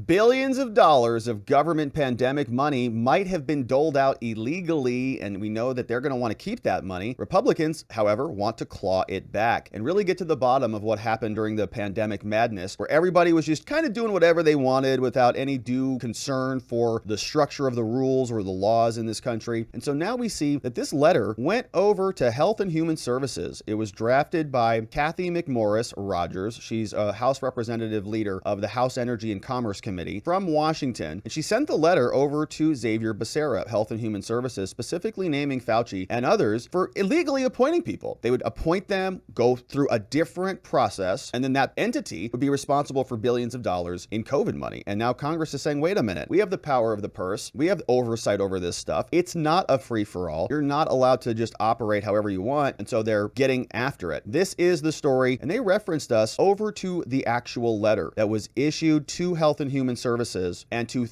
Billions of dollars of government pandemic money might have been doled out illegally, and we know that they're going to want to keep that money. Republicans, however, want to claw it back and really get to the bottom of what happened during the pandemic madness, where everybody was just kind of doing whatever they wanted without any due concern for the structure of the rules or the laws in this country. And so now we see that this letter went over to Health and Human Services. It was drafted by Kathy McMorris Rogers. She's a House representative leader of the House Energy and Commerce Committee from Washington. And she sent the letter over to Xavier Becerra, Health and Human Services, specifically naming Fauci and others for illegally appointing people. They would appoint them, go through a different process, and then that entity would be responsible for billions of dollars in COVID money. And now Congress is saying, wait a minute, we have the power of the purse. We have oversight over this stuff. It's not a free-for-all. You're not allowed to just operate however you want. And so they're getting after it. This is the story. And they referenced us over to the actual letter that was issued to Health and Human Services and to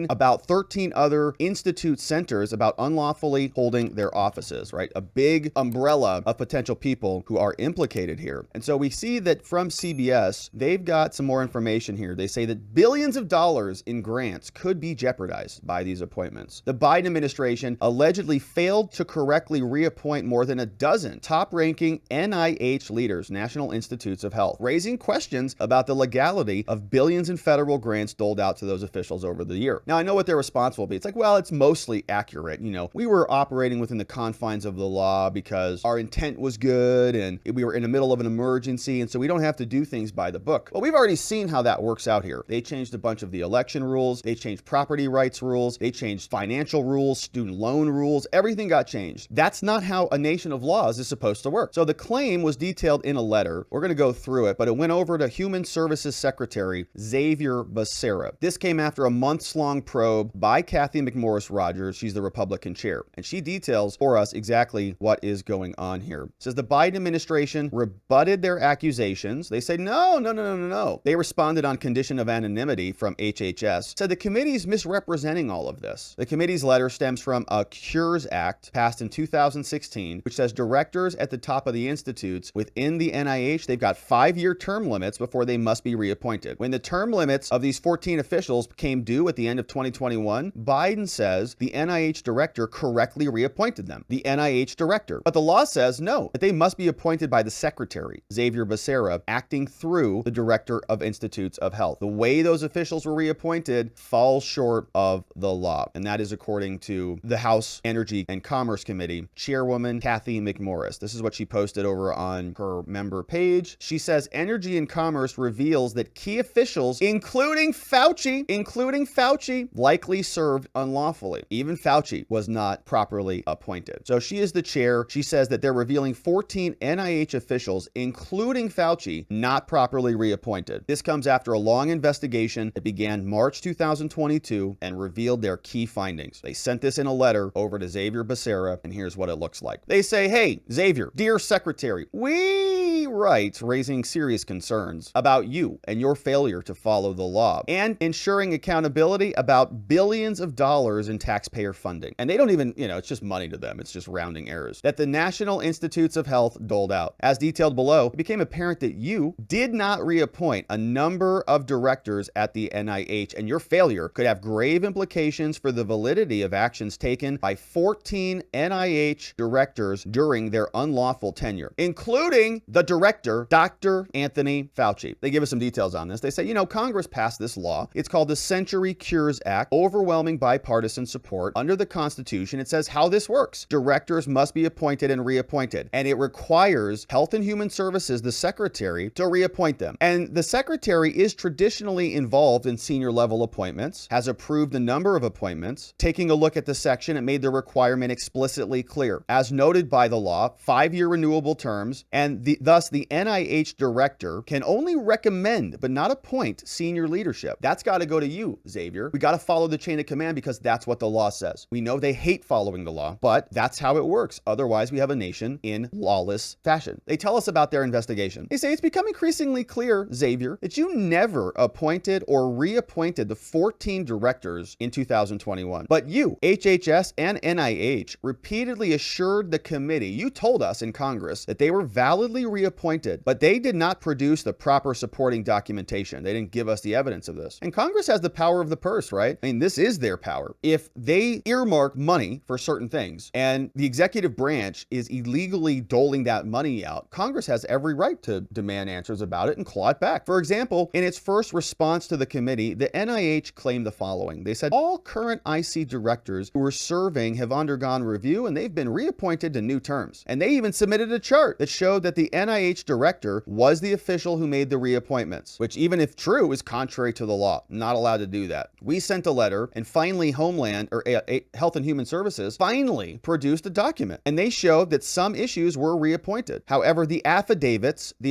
about 13 other institute centers about unlawfully holding their offices, right? A big umbrella of potential people who are implicated here. And so we see that from CBS, they've got some more information here. They say that billions of dollars in grants could be jeopardized by these appointments. The Biden administration allegedly failed to correctly reappoint more than a dozen top-ranking NIH leaders, National Institutes of Health, raising questions about the legality of billions in federal grants doled out to those officials over the year. Now, I know what their response will be. It's like, well, it's mostly accurate. You know, we were operating within the confines of the law because our intent was good and we were in the middle of an emergency, and so we don't have to do things by the book. Well, we've already seen how that works out here. They changed a bunch of the election rules. They changed property rights rules. They changed financial rules, student loan rules. Everything got changed. That's not how a nation of laws is supposed to work. So the claim was detailed in a letter. We're going to go through it, but it went over to Human Services Secretary Xavier Becerra. This came after a months-long probe by Kathy McMorris Rogers. She's the Republican chair, and she details for us exactly what is going on here. It says the Biden administration rebutted their accusations. They say, no. They responded on condition of anonymity from HHS, said the committee's misrepresenting all of this. The committee's letter stems from a Cures Act passed in 2016, which says directors at the top of the institutes within the NIH, they've got 5-year term limits before they must be reappointed. When the term limits of these 14 officials came due at the end of 2021, Biden says the NIH director correctly reappointed them. The NIH director. But the law says no, that they must be appointed by the secretary, Xavier Becerra, acting through the director of Institutes of Health. The way those officials were reappointed falls short of the law. And that is according to the House Energy and Commerce Committee Chairwoman Kathy McMorris. This is what she posted over on her member page. She says Energy and Commerce reveals that key officials, including Fauci, likely served unlawfully. Even Fauci was not properly appointed. So she is the chair. She says that they're revealing 14 NIH officials, including Fauci, not properly reappointed. This comes after a long investigation that began March 2022 and revealed their key findings. They sent this in a letter over to Xavier Becerra, and here's what it looks like. They say, hey, Xavier, dear secretary, we write raising serious concerns about you and your failure to follow the law and ensuring accountability about billions of dollars in taxpayer funding. And they don't even, it's just money to them. It's just rounding errors that the National Institutes of Health doled out. As detailed below, it became apparent that you did not reappoint a number of directors at the NIH, and your failure could have grave implications for the validity of actions taken by 14 NIH directors during their unlawful tenure, including the director, Dr. Anthony Fauci. They give us some details on this. They say, Congress passed this law. It's called the Century Cures Act, overwhelming bipartisan support under the Constitution. It says how this works. Directors must be appointed and reappointed, and it requires Health and Human Services, the secretary, to reappoint them. And the secretary is traditionally involved in senior level appointments, has approved a number of appointments. Taking a look at the section, it made the requirement explicitly clear. As noted by the law, 5-year renewable terms, and thus the NIH director can only recommend but not appoint senior leadership. That's got to go to you, Xavier. We got to follow the chain of command because that's what the law says. We know they hate following the law, but that's how it works. Otherwise, we have a nation in lawless fashion. They tell us about their investigation. They say it's become increasingly clear, Xavier, that you never appointed or reappointed the 14 directors in 2021. But you, HHS and NIH, repeatedly assured the committee, you told us in Congress, that they were validly reappointed appointed, but they did not produce the proper supporting documentation. They didn't give us the evidence of this. And Congress has the power of the purse, right? I mean, this is their power. If they earmark money for certain things and the executive branch is illegally doling that money out, Congress has every right to demand answers about it and claw it back. For example, in its first response to the committee, the NIH claimed the following. They said, all current IC directors who are serving have undergone review and they've been reappointed to new terms. And they even submitted a chart that showed that the NIH director was the official who made the reappointments, which even if true is contrary to the law. Not allowed to do that. We sent a letter and finally Health and Human Services finally produced a document and they showed that some issues were reappointed. However, the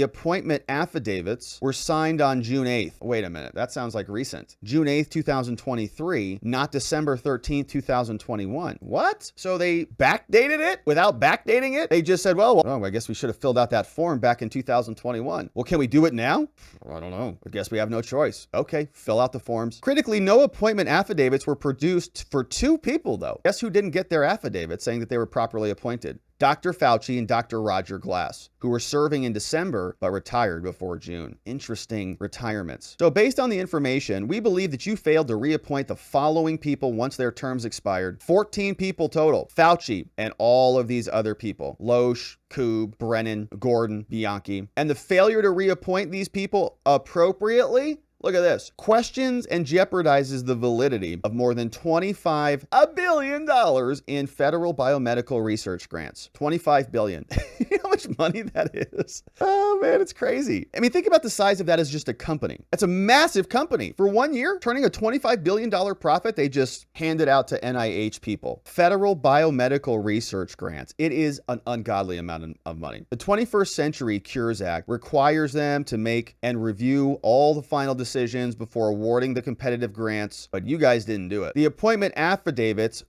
appointment affidavits were signed on June 8th. Wait a minute. That sounds like recent. June 8th, 2023, not December 13th, 2021. What? So they backdated it without backdating it? They just said, well, I guess we should have filled out that form back in 2021. Well, can we do it now? I don't know. I guess we have no choice. Okay, fill out the forms. Critically, no appointment affidavits were produced for two people, though. Guess who didn't get their affidavit saying that they were properly appointed? Dr. Fauci and Dr. Roger Glass, who were serving in December but retired before June. Interesting retirements. So based on the information, we believe that you failed to reappoint the following people once their terms expired. 14 people total. Fauci and all of these other people. Loesch, Koob, Brennan, Gordon, Bianchi. And the failure to reappoint these people appropriately, look at this, questions and jeopardizes the validity of more than $25 billion in federal biomedical research grants. $25 billion. You know how much money that is? Oh man, it's crazy. I mean, think about the size of that as just a company. It's a massive company. For 1 year, turning a $25 billion profit, they just handed out to NIH people. Federal biomedical research grants. It is an ungodly amount of money. The 21st Century Cures Act requires them to make and review all the final decisions before awarding the competitive grants, but you guys didn't do it. The appointment affidavits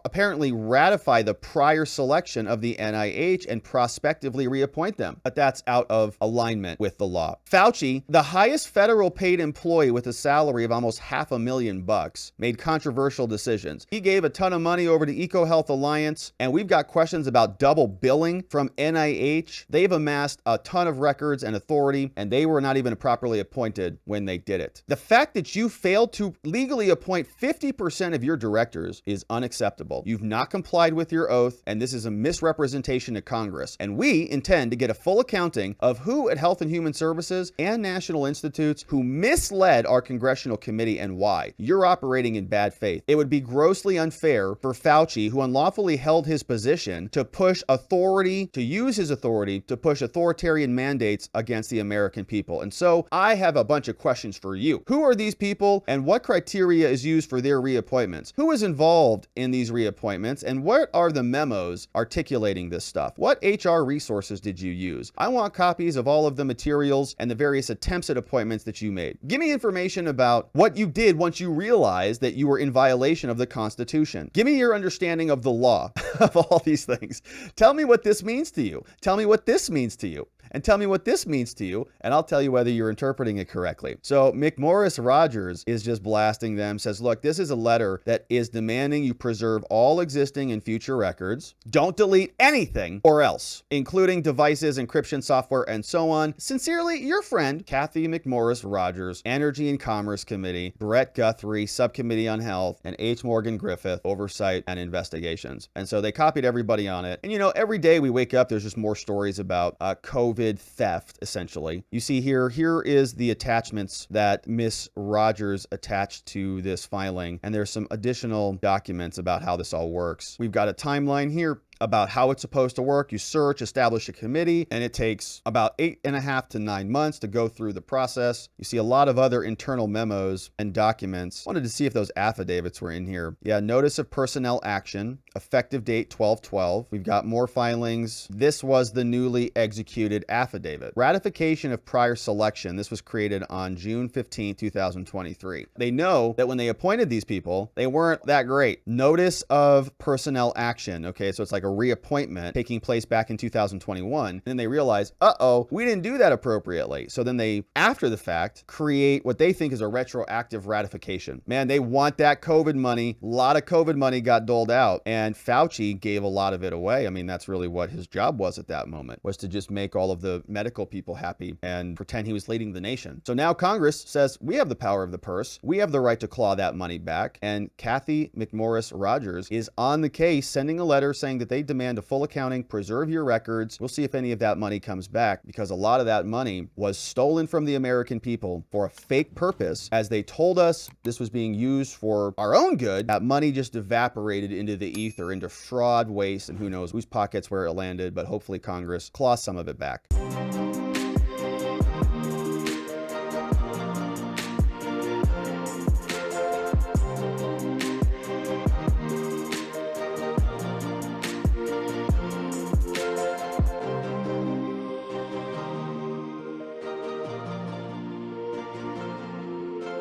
apparently ratify the prior selection of the NIH and prospectively reappoint them, but that's out of alignment with the law. Fauci, the highest federal paid employee with a salary of almost $500,000, made controversial decisions. He gave a ton of money over to EcoHealth Alliance, and we've got questions about double billing from NIH. They've amassed a ton of records and authority, and they were not even properly appointed when they did it. The fact that you failed to legally appoint 50% of your directors is unacceptable. You've not complied with your oath, and this is a misrepresentation to Congress. And we intend to get a full accounting of who at Health and Human Services and National Institutes who misled our congressional committee and why. You're operating in bad faith. It would be grossly unfair for Fauci, who unlawfully held his position, to use his authority to push authoritarian mandates against the American people. And so I have a bunch of questions for you. Who are these people and what criteria is used for their reappointments? Who is involved in these reappointments and what are the memos articulating this stuff? What HR resources did you use? I want copies of all of the materials and the various attempts at appointments that you made. Give me information about what you did once you realized that you were in violation of the Constitution. Give me your understanding of the law of all these things. Tell me what this means to you. Tell me what this means to you. And tell me what this means to you, and I'll tell you whether you're interpreting it correctly. So McMorris Rogers is just blasting them, says, look, this is a letter that is demanding you preserve all existing and future records. Don't delete anything or else, including devices, encryption software, and so on. Sincerely, your friend, Kathy McMorris Rogers, Energy and Commerce Committee, Brett Guthrie, Subcommittee on Health, and H. Morgan Griffith, Oversight and Investigations. And so they copied everybody on it. And you know, every day we wake up, there's just more stories about COVID theft, essentially. You see here is the attachments that Miss Rogers attached to this filing, and there's some additional documents about how this all works. We've got a timeline here about how it's supposed to work. You search, establish a committee, and it takes about 8.5 to 9 months to go through the process. You see a lot of other internal memos and documents. Wanted to see if those affidavits were in here. Yeah, notice of personnel action, effective date 12/12. We've got more filings. This was the newly executed affidavit. Ratification of prior selection. This was created on June 15, 2023. They know that when they appointed these people, they weren't that great. Notice of personnel action. Okay, so it's like a a reappointment taking place back in 2021. And then they realize, uh-oh, we didn't do that appropriately. So then they, after the fact, create what they think is a retroactive ratification. Man, they want that COVID money. A lot of COVID money got doled out, and Fauci gave a lot of it away. I mean, that's really what his job was at that moment, was to just make all of the medical people happy and pretend he was leading the nation. So now Congress says, we have the power of the purse. We have the right to claw that money back. And Kathy McMorris Rogers is on the case, sending a letter saying that they demand a full accounting, preserve your records. We'll see if any of that money comes back, because a lot of that money was stolen from the American people for a fake purpose. As they told us this was being used for our own good, that money just evaporated into the ether, into fraud, waste, and who knows whose pockets where it landed, but hopefully Congress claws some of it back.